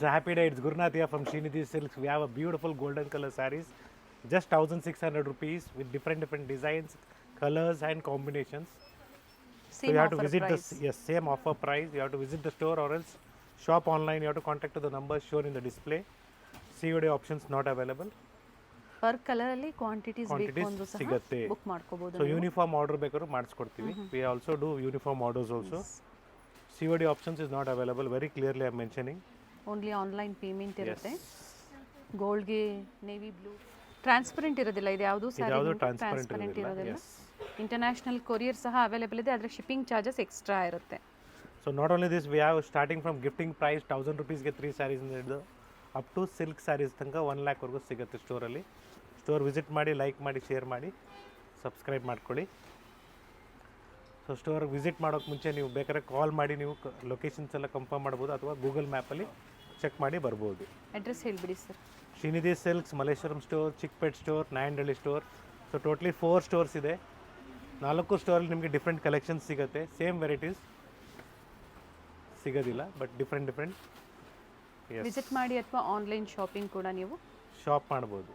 happy day. It's Gurnath here from Srinidhi Silks. We have a beautiful golden color sarees, just 1,600 rupees with different designs, colors and combinations. So same you have to offer visit price. yes, same offer price. You have to visit the store or else shop online. You have to contact to the numbers shown in the display. COD options not available. Per colour ಅಲ್ಲಿ quantities ಬೇಕು Quantities ಅಂದ್ರೂ ಸಹ ಸಿಗತ್ತೆ. Book ಮಾಡ್ಕೋಬಹುದು. So uniform order ಬೇಕಾದ್ರೂ ಮಾಡಿಸ್ಕೊಡ್ತೀವಿ. We also do uniform orders also. COD options is not available. Very clearly I'm mentioning. Only online payment ಇರುತ್ತೆ. Yes. ಗೋಲ್ಡ್ಗೆ navy blue transparent ಇರೋದಿಲ್ಲ, ಇದು ಯಾವುದು ಇದ್ಯಾವುದು ಸ್ಯಾರಿ transparent ಟ್ರಾನ್ಸ್ಪರೆಂಟ್ ಇರೋದಿಲ್ಲ. ಇರೋದಿಲ್ಲ. Yes. ಇಂಟರ್ನ್ಯಾಷನಲ್ ಕೊರಿಯರ್ ಸಹ ಅವೈಲೇಬಲ್ ಇದೆ, ಆದರೆ ಶಿಪ್ಪಿಂಗ್ ಚಾರ್ಜಸ್ ಎಕ್ಸ್ಟ್ರಾ ಇರುತ್ತೆ. So not only this, we have starting from gifting price 1,000 rupees ಗೆ 3 sarees ಹಿಡಿದು ಅಪ್ ಟು ಸಿಲ್ಕ್ ಸ್ಯಾರೀಸ್ ತನಕ 1 lakh ವರೆಗೂ ಸಿಗುತ್ತೆ ಸ್ಟೋರಲ್ಲಿ. ಸ್ಟೋರ್ ವಿಸಿಟ್ ಮಾಡಿ, ಲೈಕ್ ಮಾಡಿ, ಶೇರ್ ಮಾಡಿ, ಸಬ್ಸ್ಕ್ರೈಬ್ ಮಾಡ್ಕೊಳ್ಳಿ. ಸೊ ಸ್ಟೋರ್ ವಿಸಿಟ್ ಮಾಡೋಕ್ಕೆ ಮುಂಚೆ ನೀವು ಬೇಕಾದ್ರೆ ಕಾಲ್ ಮಾಡಿ ನೀವು ಲೊಕೇಶನ್ಸ್ ಎಲ್ಲ ಕನ್ಫರ್ಮ್ ಮಾಡ್ಬೋದು ಅಥವಾ ಗೂಗಲ್ ಮ್ಯಾಪಲ್ಲಿ ಚೆಕ್ ಮಾಡಿ ಬರ್ಬೋದು. ಅಡ್ರೆಸ್ ಹೇಳಿಬಿಡಿ sir. Srinidhi silks, Malleswaram store, Chickpet store, Nayandahalli store. So totally 4 stores ಇದೆ. 4 ಸ್ಟೋರಲ್ಲಿ ನಿಮಗೆ ಡಿಫ್ರೆಂಟ್ ಕಲೆಕ್ಷನ್ಸ್ ಸಿಗುತ್ತೆ. ಸೇಮ್ ವೆರೈಟೀಸ್ ಸಿಗೋದಿಲ್ಲ, ಬಟ್ ಡಿಫ್ರೆಂಟ್ ವಿಸಿಟ್ ಮಾಡಿ ಅಥವಾ ಆನ್ಲೈನ್ ಶಾಪಿಂಗ್ ಕೂಡ ನೀವು ಶಾಪ್ ಮಾಡ್ಬೋದು.